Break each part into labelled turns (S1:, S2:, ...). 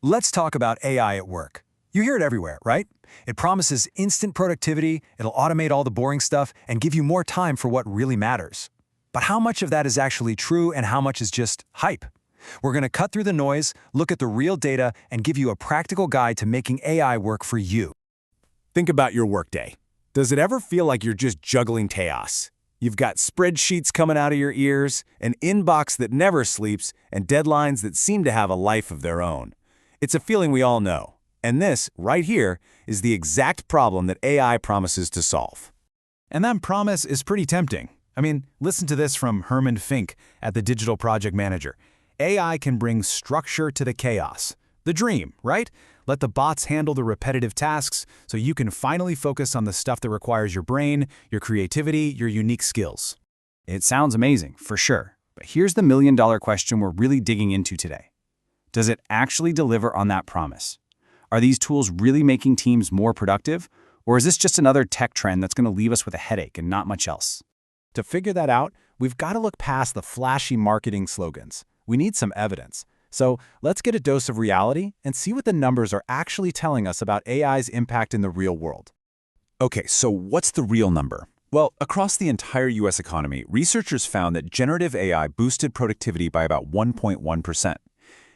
S1: Let's talk about AI at work. You hear it everywhere, right? It promises instant productivity, it'll automate all the boring stuff, and give you more time for what really matters. But how much of that is actually true and how much is just hype? We're going to cut through the noise, look at the real data, and give you a practical guide to making AI work for you.
S2: Think about your workday. Does it ever feel like you're just juggling chaos? You've got spreadsheets coming out of your ears, an inbox that never sleeps, and deadlines that seem to have a life of their own. It's a feeling we all know. And this, right here, is the exact problem that AI promises to solve.
S3: And that promise is pretty tempting. I mean, listen to this from Herman Fink at the Digital Project Manager. AI can bring structure to the chaos. The dream, right? Let the bots handle the repetitive tasks so you can finally focus on the stuff that requires your brain, your creativity, your unique skills.
S4: It sounds amazing, for sure. But here's the million-dollar question we're really digging into today. Does it actually deliver on that promise? Are these tools really making teams more productive? Or is this just another tech trend that's going to leave us with a headache and not much else?
S3: To figure that out, we've got to look past the flashy marketing slogans. We need some evidence. So let's get a dose of reality and see what the numbers are actually telling us about AI's impact in the real world.
S5: Okay, so what's the real number? Well, across the entire U.S. economy, researchers found that generative AI boosted productivity by about 1.1%.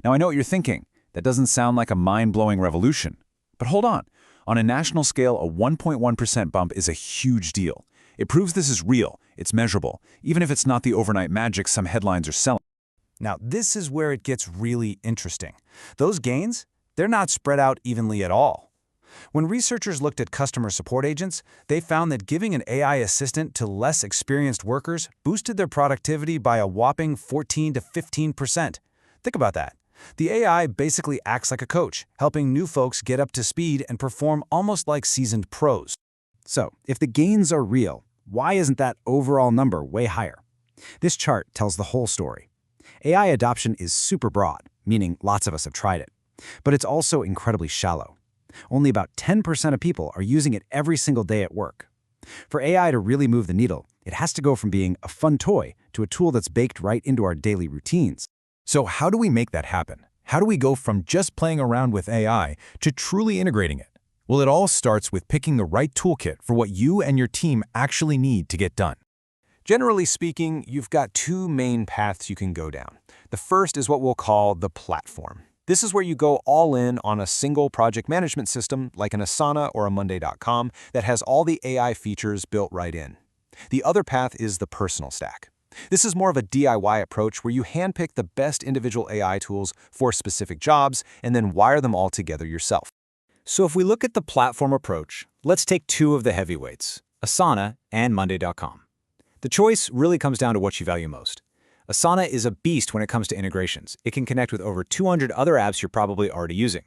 S5: Now, I know what you're thinking. That doesn't sound like a mind-blowing revolution. But hold on. On a national scale, a 1.1% bump is a huge deal. It proves this is real, it's measurable, even if it's not the overnight magic some headlines are selling.
S3: Now, this is where it gets really interesting. Those gains, they're not spread out evenly at all. When researchers looked at customer support agents, they found that giving an AI assistant to less experienced workers boosted their productivity by a whopping 14 to 15%. Think about that. The AI basically acts like a coach, helping new folks get up to speed and perform almost like seasoned pros.
S4: So, if the gains are real, why isn't that overall number way higher? This chart tells the whole story. AI adoption is super broad, meaning lots of us have tried it. But it's also incredibly shallow. Only about 10% of people are using it every single day at work. For AI to really move the needle, it has to go from being a fun toy to a tool that's baked right into our daily routines.
S2: So how do we make that happen? How do we go from just playing around with AI to truly integrating it? Well, it all starts with picking the right toolkit for what you and your team actually need to get done.
S1: Generally speaking, you've got two main paths you can go down. The first is what we'll call the platform. This is where you go all in on a single project management system like an Asana or a Monday.com that has all the AI features built right in. The other path is the personal stack. This is more of a DIY approach where you handpick the best individual AI tools for specific jobs and then wire them all together yourself.
S3: So if we look at the platform approach, let's take two of the heavyweights, Asana and Monday.com. The choice really comes down to what you value most. Asana is a beast when it comes to integrations. It can connect with over 200 other apps you're probably already using.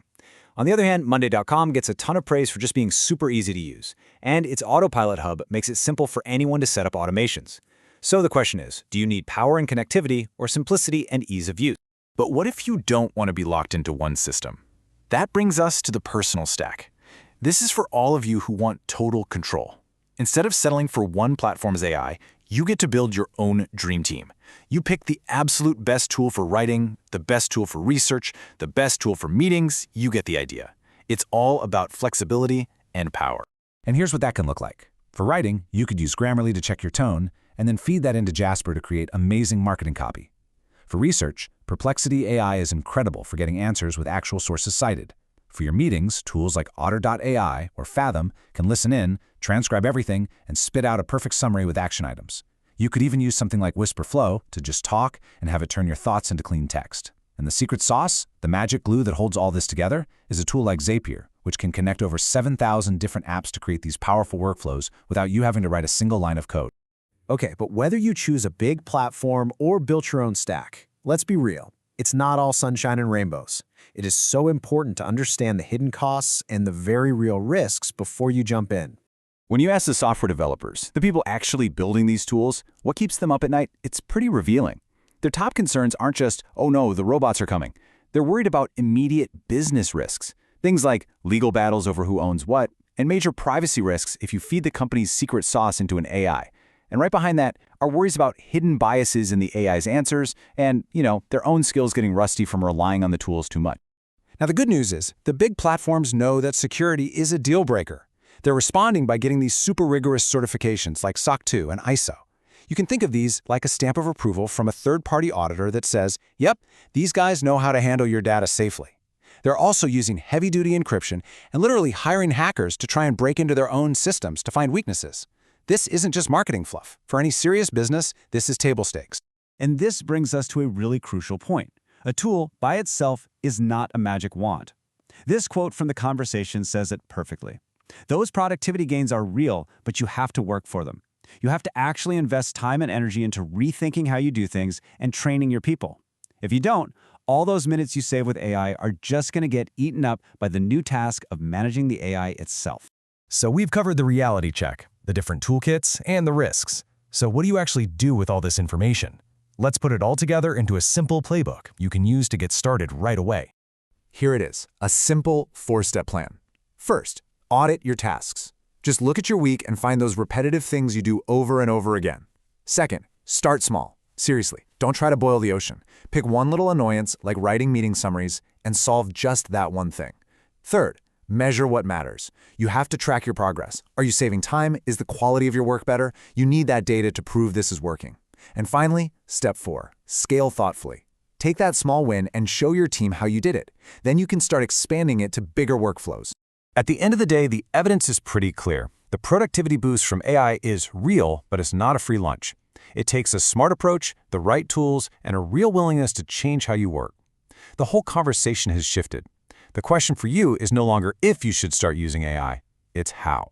S3: On the other hand, Monday.com gets a ton of praise for just being super easy to use, and its Autopilot hub makes it simple for anyone to set up automations. So the question is, do you need power and connectivity or simplicity and ease of use?
S5: But what if you don't want to be locked into one system? That brings us to the personal stack. This is for all of you who want total control. Instead of settling for one platform's AI, you get to build your own dream team. You pick the absolute best tool for writing, the best tool for research, the best tool for meetings. You get the idea. It's all about flexibility and power.
S2: And here's what that can look like. For writing, you could use Grammarly to check your tone, and then feed that into Jasper to create amazing marketing copy. For research, Perplexity AI is incredible for getting answers with actual sources cited. For your meetings, tools like Otter.ai or Fathom can listen in, transcribe everything, and spit out a perfect summary with action items. You could even use something like Whisperflow to just talk and have it turn your thoughts into clean text. And the secret sauce, the magic glue that holds all this together, is a tool like Zapier, which can connect over 7,000 different apps to create these powerful workflows without you having to write a single line of code.
S6: Okay, but whether you choose a big platform or build your own stack, let's be real, it's not all sunshine and rainbows. It is so important to understand the hidden costs and the very real risks before you jump in.
S5: When you ask the software developers, the people actually building these tools, what keeps them up at night, it's pretty revealing. Their top concerns aren't just, oh no, the robots are coming. They're worried about immediate business risks. Things like legal battles over who owns what, and major privacy risks if you feed the company's secret sauce into an AI. And right behind that are worries about hidden biases in the AI's answers and, their own skills getting rusty from relying on the tools too much.
S1: Now, the good news is the big platforms know that security is a deal breaker. They're responding by getting these super rigorous certifications like SOC 2 and ISO. You can think of these like a stamp of approval from a third-party auditor that says, yep, these guys know how to handle your data safely. They're also using heavy-duty encryption and literally hiring hackers to try and break into their own systems to find weaknesses. This isn't just marketing fluff. For any serious business, this is table stakes.
S2: And this brings us to a really crucial point. A tool, by itself, is not a magic wand. This quote from the conversation says it perfectly. Those productivity gains are real, but you have to work for them. You have to actually invest time and energy into rethinking how you do things and training your people. If you don't, all those minutes you save with AI are just going to get eaten up by the new task of managing the AI itself.
S7: So we've covered the reality check, the different toolkits, and the risks. So what do you actually do with all this information? Let's put it all together into a simple playbook you can use to get started right away.
S1: Here it is, a simple 4-step plan. First, audit your tasks. Just look at your week and find those repetitive things you do over and over again. Second, start small. Seriously, don't try to boil the ocean. Pick one little annoyance, like writing meeting summaries, and solve just that one thing. Third, measure what matters. You have to track your progress. Are you saving time? Is the quality of your work better? You need that data to prove this is working. And finally, step 4, scale thoughtfully. Take that small win and show your team how you did it. Then you can start expanding it to bigger workflows.
S3: At the end of the day, the evidence is pretty clear. The productivity boost from AI is real, but it's not a free lunch. It takes a smart approach, the right tools, and a real willingness to change how you work. The whole conversation has shifted. The question for you is no longer if you should start using AI, it's how.